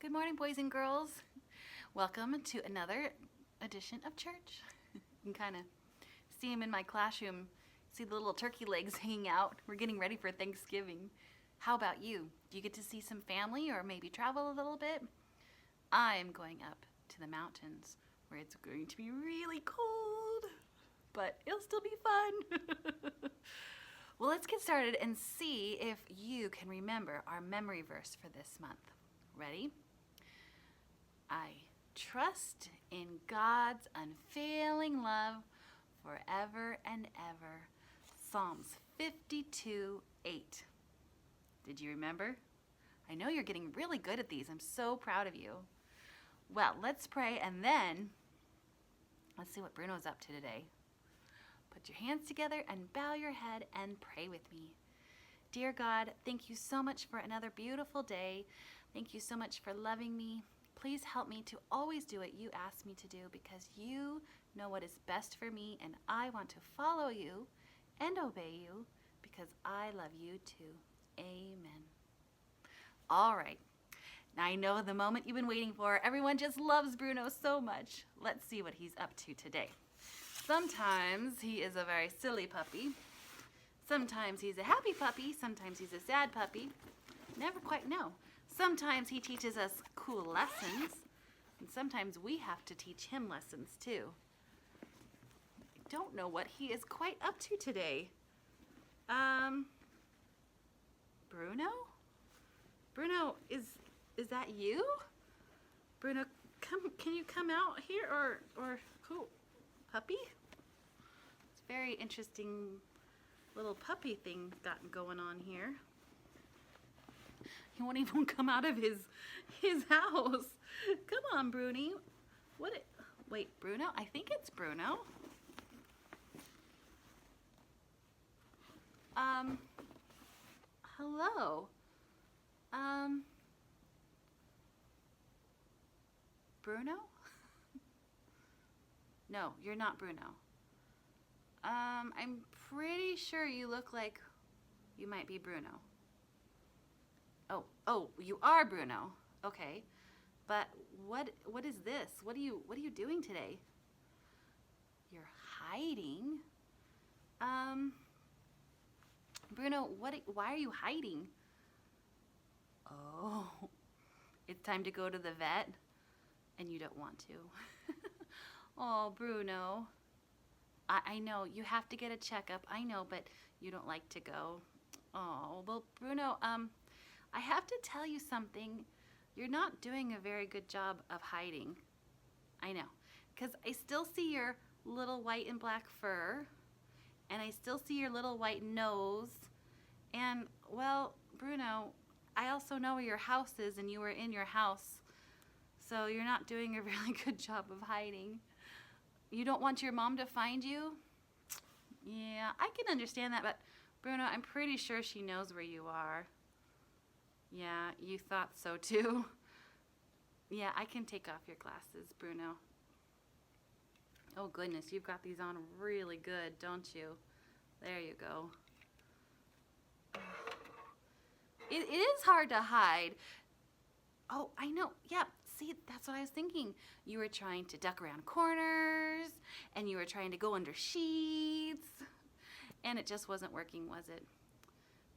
Good morning, boys and girls. Welcome to another edition of church. You can kind of see them in my classroom, see the little turkey legs hanging out. We're getting ready for Thanksgiving. How about you? Do you get to see some family or maybe travel a little bit? I'm going up to the mountains where it's going to be really cold, but it'll still be fun. Well, let's get started and see if you can remember our memory verse for this month. Ready? I trust in God's unfailing love forever and ever. Psalms 52:8. Did you remember? I know you're getting really good at these. I'm so proud of you. Well, let's pray and then let's see what Bruno's up to today. Put your hands together and bow your head and pray with me. Dear God, thank you so much for another beautiful day. Thank you so much for loving me. Please help me to always do what you ask me to do because you know what is best for me and I want to follow you and obey you because I love you too. Amen. All right. Now I know the moment you've been waiting for. Everyone just loves Bruno so much. Let's see what he's up to today. Sometimes he is a very silly puppy. Sometimes he's a happy puppy. Sometimes he's a sad puppy. Never quite know. Sometimes he teaches us cool lessons. And sometimes we have to teach him lessons too. I don't know what he is quite up to today. Bruno? Bruno, is that you? Bruno, can you come out here or cool puppy? It's a very interesting little puppy thing got going on here. He won't even come out of his house. Come on, Bruni. Wait, Bruno? I think it's Bruno. Hello. Bruno? No, you're not Bruno. I'm pretty sure you look like you might be Bruno. Oh, you are Bruno. Okay. But what is this? What are you doing today? You're hiding. Bruno, why are you hiding? Oh, it's time to go to the vet and you don't want to. Oh, Bruno. I know, you have to get a checkup. I know, but you don't like to go. Oh, well, Bruno, I have to tell you something. You're not doing a very good job of hiding. I know, because I still see your little white and black fur, and I still see your little white nose, and, well, Bruno, I also know where your house is, and you were in your house, so you're not doing a really good job of hiding. You don't want your mom to find you? Yeah, I can understand that, but Bruno, I'm pretty sure she knows where you are. Yeah, you thought so too. Yeah, I can take off your glasses, Bruno. Oh goodness, you've got these on really good, don't you? There you go. It is hard to hide. Oh, I know. Yeah, see, that's what I was thinking. You were trying to duck around corners, and you were trying to go under sheets, and it just wasn't working, was it?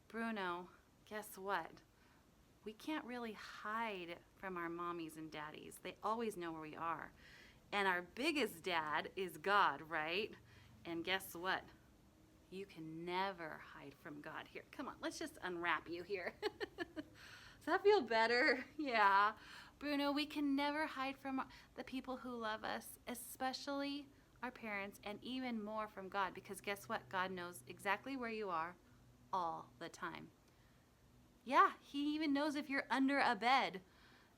Bruno, guess what? We can't really hide from our mommies and daddies. They always know where we are. And our biggest dad is God, right? And guess what? You can never hide from God. Here, come on, let's just unwrap you here. Does that feel better? Yeah. Bruno, we can never hide from the people who love us, especially our parents, and even more from God, because guess what? God knows exactly where you are all the time. Yeah, he even knows if you're under a bed.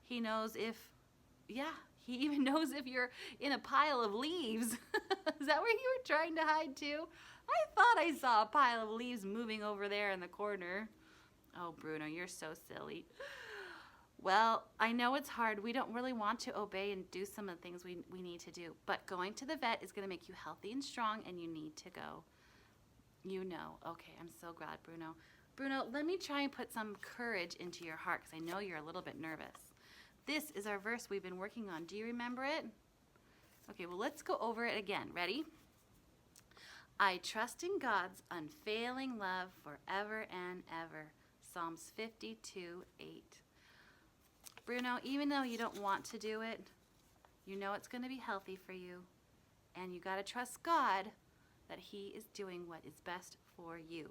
He knows he even knows if you're in a pile of leaves. Is that where you were trying to hide too? I thought I saw a pile of leaves moving over there in the corner. Oh, Bruno, you're so silly. Well, I know it's hard. We don't really want to obey and do some of the things we need to do. But going to the vet is going to make you healthy and strong, and you need to go. You know. Okay, I'm so glad, Bruno. Bruno, let me try and put some courage into your heart because I know you're a little bit nervous. This is our verse we've been working on. Do you remember it? Okay, well, let's go over it again. Ready? I trust in God's unfailing love forever and ever. Psalms 52:8. Bruno, even though you don't want to do it, you know it's going to be healthy for you. And you got to trust God that He is doing what is best for you.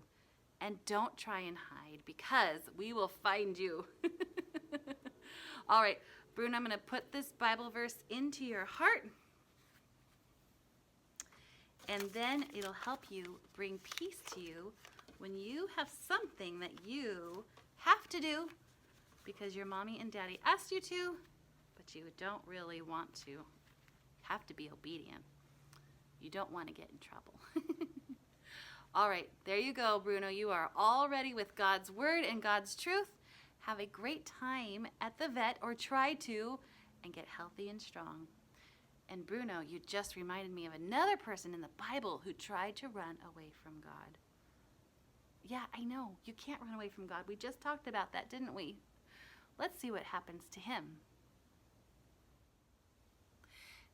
And don't try and hide, because we will find you. All right, Bruno, I'm going to put this Bible verse into your heart. And then it'll help you bring peace to you when you have something that you have to do because your mommy and daddy asked you to, but you don't really want to. You have to be obedient. You don't want to get in trouble. All right, there you go, Bruno. You are all ready with God's word and God's truth. Have a great time at the vet, or try to, and get healthy and strong. And Bruno, you just reminded me of another person in the Bible who tried to run away from God. Yeah, I know. You can't run away from God. We just talked about that, didn't we? Let's see what happens to him.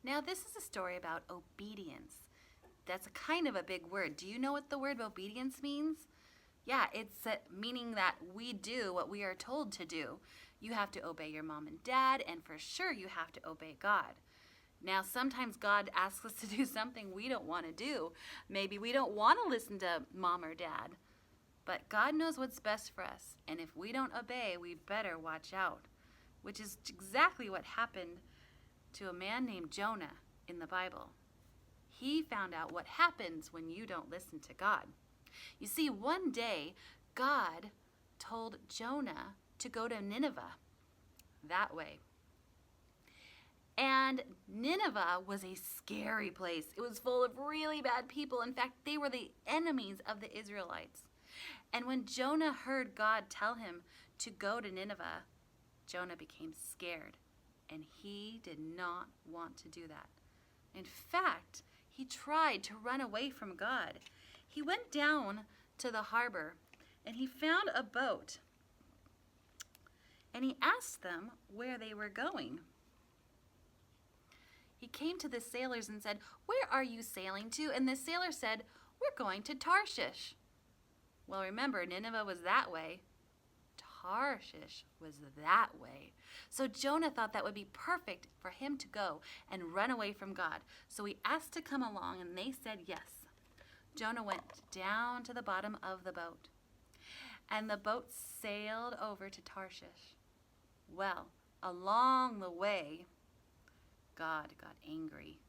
Now, this is a story about obedience. That's a kind of a big word. Do you know what the word obedience means? Yeah, it's meaning that we do what we are told to do. You have to obey your mom and dad, and for sure you have to obey God. Now, sometimes God asks us to do something we don't want to do. Maybe we don't want to listen to mom or dad. But God knows what's best for us. And if we don't obey, we better watch out. Which is exactly what happened to a man named Jonah in the Bible. He found out what happens when you don't listen to God. You see, one day, God told Jonah to go to Nineveh. That way. And Nineveh was a scary place. It was full of really bad people. In fact, they were the enemies of the Israelites. And when Jonah heard God tell him to go to Nineveh, Jonah became scared. And he did not want to do that. In fact, he tried to run away from God. He went down to the harbor and he found a boat. And he asked them where they were going. He came to the sailors and said, "Where are you sailing to?" And the sailor said, "We're going to Tarshish." Well, remember, Nineveh was that way. Tarshish was that way. So Jonah thought that would be perfect for him to go and run away from God. So he asked to come along, and they said yes. Jonah went down to the bottom of the boat, and the boat sailed over to Tarshish. Well, along the way, God got angry,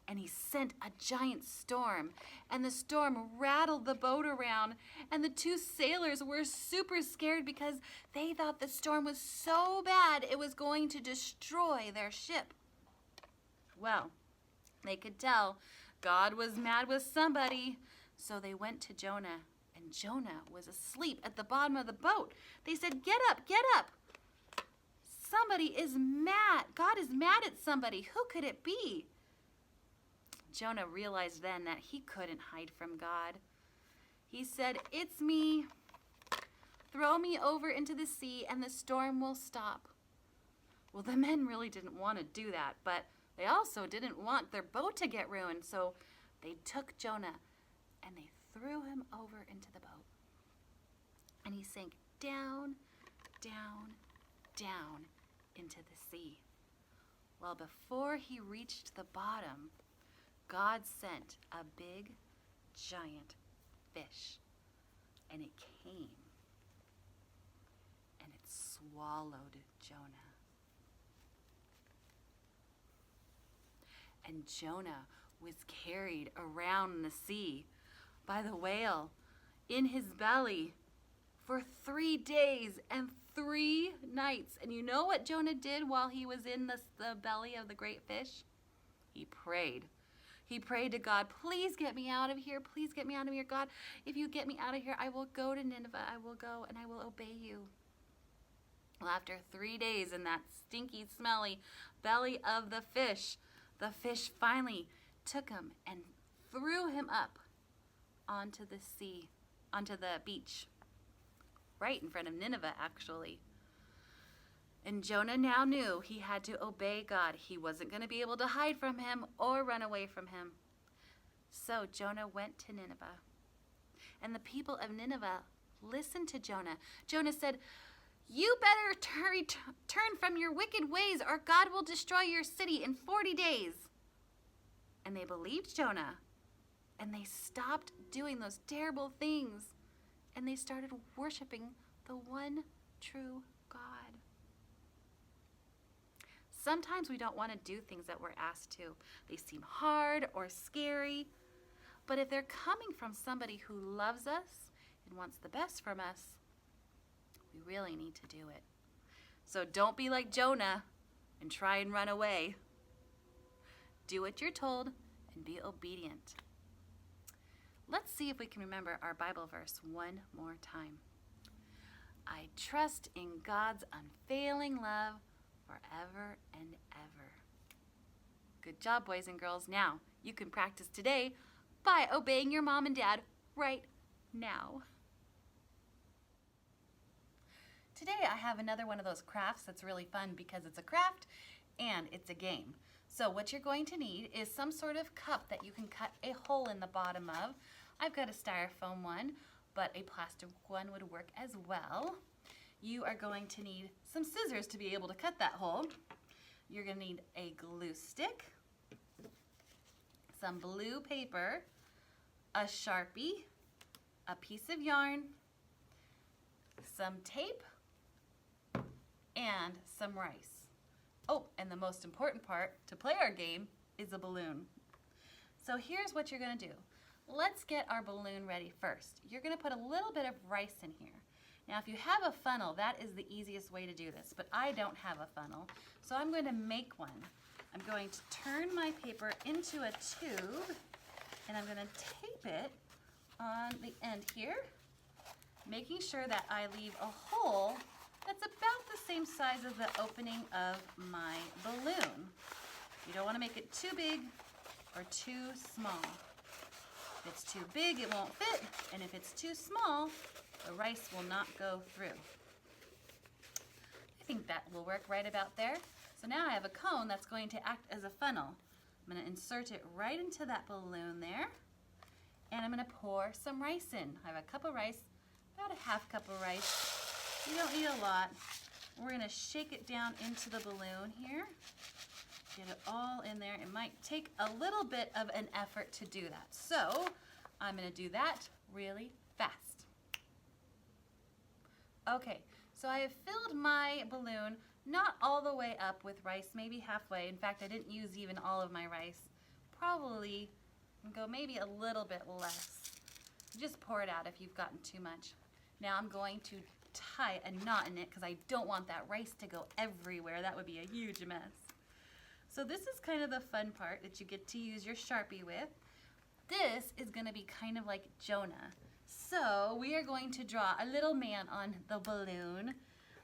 and he sent a giant storm, and the storm rattled the boat around, and the two sailors were super scared because they thought the storm was so bad it was going to destroy their ship. Well, they could tell God was mad with somebody, so they went to Jonah, and Jonah was asleep at the bottom of the boat. They said, "Get up, get up. Somebody is mad. God is mad at somebody. Who could it be?" Jonah realized then that he couldn't hide from God. He said, "It's me. Throw me over into the sea and the storm will stop." Well, the men really didn't want to do that, but they also didn't want their boat to get ruined. So they took Jonah and they threw him over into the boat. And he sank down, down, down into the sea. Well, before he reached the bottom, God sent a big, giant fish, and it came, and it swallowed Jonah. And Jonah was carried around the sea by the whale in his belly for 3 days and 3 nights. And you know what Jonah did while he was in the belly of the great fish? He prayed. He prayed to God, "Please get me out of here. Please get me out of here, God. If you get me out of here, I will go to Nineveh. I will go and I will obey you." Well, after 3 days in that stinky, smelly belly of the fish finally took him and threw him up onto the sea, onto the beach, right in front of Nineveh, actually. And Jonah now knew he had to obey God. He wasn't going to be able to hide from him or run away from him. So Jonah went to Nineveh. And the people of Nineveh listened to Jonah. Jonah said, "You better turn from your wicked ways, or God will destroy your city in 40 days. And they believed Jonah. And they stopped doing those terrible things. And they started worshiping the one true God. Sometimes we don't want to do things that we're asked to. They seem hard or scary. But if they're coming from somebody who loves us and wants the best from us, we really need to do it. So don't be like Jonah and try and run away. Do what you're told and be obedient. Let's see if we can remember our Bible verse one more time. I trust in God's unfailing love forever and ever. Good job, boys and girls. Now, you can practice today by obeying your mom and dad right now. Today I have another one of those crafts that's really fun because it's a craft and it's a game. So what you're going to need is some sort of cup that you can cut a hole in the bottom of. I've got a styrofoam one, but a plastic one would work as well. You are going to need some scissors to be able to cut that hole. You're going to need a glue stick, some blue paper, a Sharpie, a piece of yarn, some tape, and some rice. Oh, and the most important part to play our game is a balloon. So here's what you're going to do. Let's get our balloon ready first. You're going to put a little bit of rice in here. Now, if you have a funnel, that is the easiest way to do this, but I don't have a funnel, so I'm going to make one. I'm going to turn my paper into a tube, and I'm going to tape it on the end here, making sure that I leave a hole that's about the same size as the opening of my balloon. You don't want to make it too big or too small. If it's too big, it won't fit, and if it's too small, the rice will not go through. I think that will work right about there. So now I have a cone that's going to act as a funnel. I'm going to insert it right into that balloon there, and I'm going to pour some rice in. I have a cup of rice, about a half cup of rice. You don't need a lot. We're going to shake it down into the balloon here. Get it all in there. It might take a little bit of an effort to do that. So I'm going to do that really fast. Okay, so I have filled my balloon not all the way up with rice, maybe halfway. In fact, I didn't use even all of my rice. Probably go maybe a little bit less. Just pour it out if you've gotten too much. Now I'm going to tie a knot in it because I don't want that rice to go everywhere. That would be a huge mess. So this is kind of the fun part that you get to use your Sharpie with. This is going to be kind of like Jonah. So we are going to draw a little man on the balloon.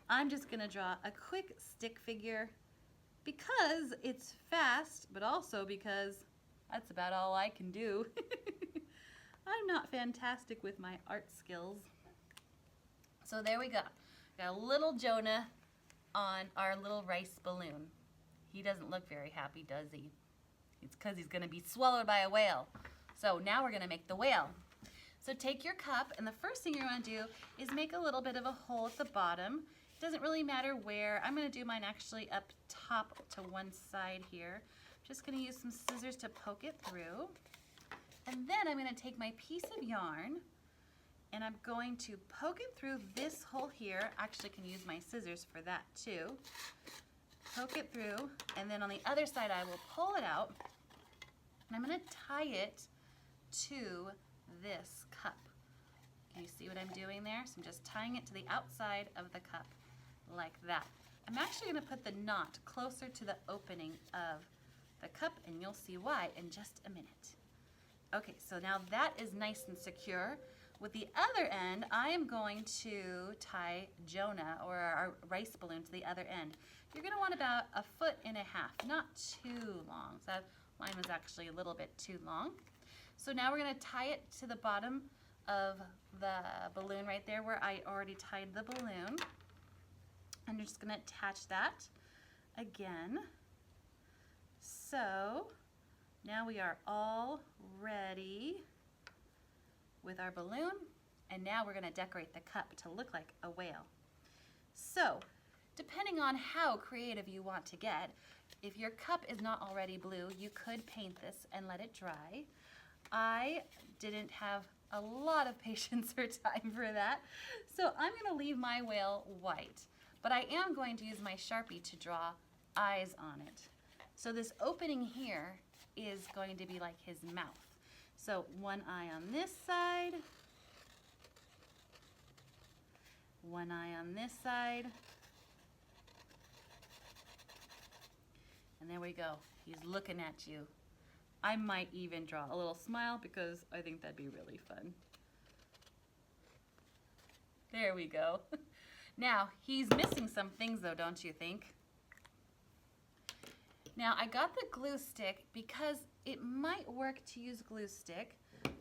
I'm just going to draw a quick stick figure because it's fast, but also because that's about all I can do. I'm not fantastic with my art skills. So there we go. Got a little Jonah on our little rice balloon. He doesn't look very happy, does he? It's because he's going to be swallowed by a whale. So now we're going to make the whale. So take your cup, and the first thing you're going to do is make a little bit of a hole at the bottom. It doesn't really matter where. I'm going to do mine actually up top to one side here. Just going to use some scissors to poke it through. And then I'm going to take my piece of yarn, and I'm going to poke it through this hole here. Actually, can use my scissors for that too. Poke it through, and then on the other side I will pull it out, and I'm going to tie it to this cup. Can you see what I'm doing there? So I'm just tying it to the outside of the cup like that. I'm actually going to put the knot closer to the opening of the cup, and you'll see why in just a minute. Okay, so now that is nice and secure. With the other end, I am going to tie Jonah, or our rice balloon, to the other end. You're going to want about 1.5 feet, not too long. So mine was actually a little bit too long. So now we're going to tie it to the bottom of the balloon right there where I already tied the balloon. I'm just going to attach that again. So now we are all ready with our balloon, and now we're going to decorate the cup to look like a whale. So depending on how creative you want to get, if your cup is not already blue, you could paint this and let it dry. I didn't have a lot of patience or time for that, so I'm going to leave my whale white. But I am going to use my Sharpie to draw eyes on it. So this opening here is going to be like his mouth. So one eye on this side, one eye on this side, and there we go. He's looking at you. I might even draw a little smile because I think that'd be really fun. There we go. Now, he's missing some things though, don't you think? Now, I got the glue stick because it might work to use glue stick,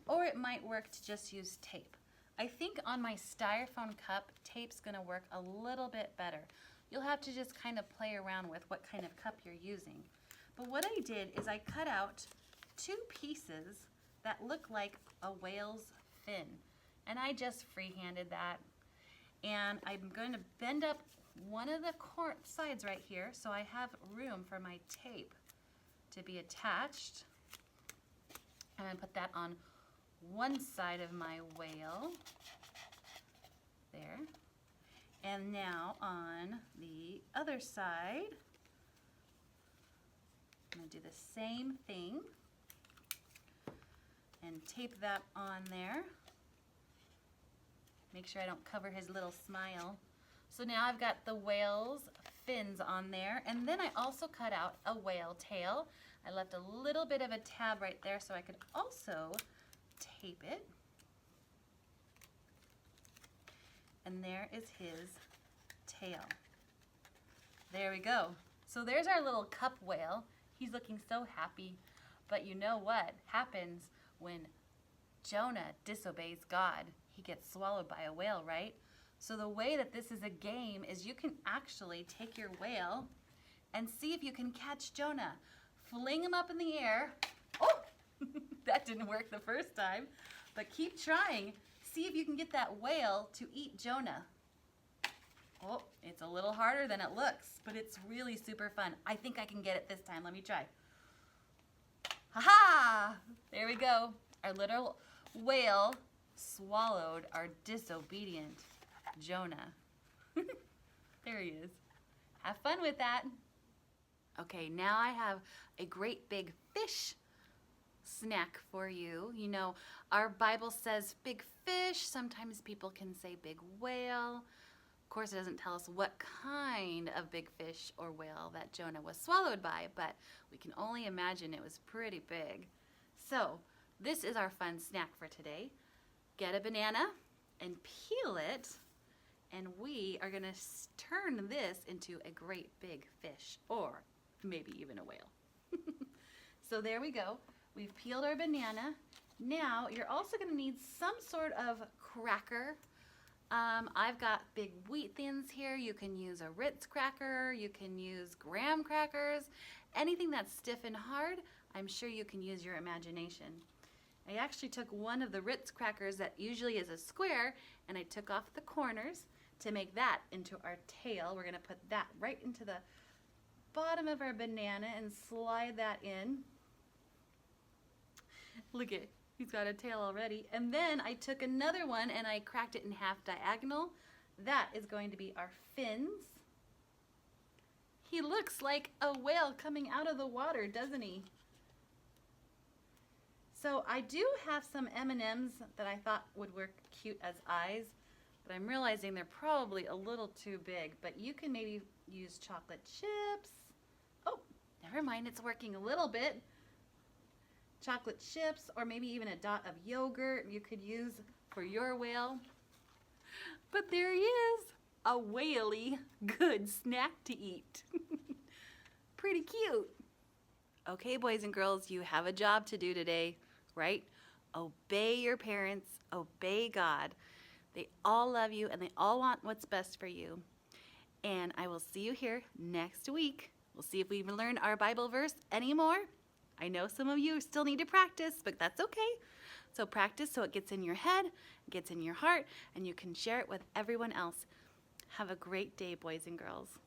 or it might work to just use tape. I think on my styrofoam cup, tape's gonna work a little bit better. You'll have to just kind of play around with what kind of cup you're using. But what I did is I cut out 2 pieces that look like a whale's fin. And I just freehanded that. And I'm going to bend up one of the sides right here so I have room for my tape to be attached. I'm going to put that on one side of my whale. There. And now on the other side, I'm going to do the same thing and tape that on there. Make sure I don't cover his little smile. So now I've got the whale's fins on there, and then I also cut out a whale tail. I left a little bit of a tab right there so I could also tape it. And there is his tail. There we go. So there's our little cup whale. He's looking so happy. But you know what happens when Jonah disobeys God? He gets swallowed by a whale, right? So the way that this is a game is you can actually take your whale and see if you can catch Jonah. Fling him up in the air. Oh, that didn't work the first time. But keep trying. See if you can get that whale to eat Jonah. Oh, it's a little harder than it looks, but it's really super fun. I think I can get it this time. Let me try. Ha-ha! There we go. Our little whale swallowed our disobedient Jonah. There he is. Have fun with that. Okay, now I have a great big fish snack for you. You know, our Bible says big fish. Sometimes people can say big whale. Of course, it doesn't tell us what kind of big fish or whale that Jonah was swallowed by, but we can only imagine it was pretty big. So, this is our fun snack for today. Get a banana and peel it, and we are gonna turn this into a great big fish, or maybe even a whale. So there we go. We've peeled our banana. Now, you're also gonna need some sort of cracker. I've got big wheat thins here. You can use a Ritz cracker, you can use graham crackers, anything that's stiff and hard. I'm sure you can use your imagination. I actually took one of the Ritz crackers that usually is a square, and I took off the corners to make that into our tail. We're gonna put that right into the bottom of our banana and slide that in. Look at, he's got a tail already. And then I took another one and I cracked it in half diagonal. That is going to be our fins. He looks like a whale coming out of the water, doesn't he? So I do have some M&Ms that I thought would work cute as eyes, but I'm realizing they're probably a little too big, but you can maybe use chocolate chips. Oh, never mind, it's working a little bit. Chocolate chips, or maybe even a dot of yogurt you could use for your whale. But there he is, a whaley good snack to eat. Pretty cute. Okay, boys and girls, you have a job to do today, right? Obey your parents, obey God. They all love you and they all want what's best for you. And I will see you here next week. We'll see if we even learn our Bible verse anymore. I know some of you still need to practice, but that's okay. So practice so it gets in your head, gets in your heart, and you can share it with everyone else. Have a great day, boys and girls.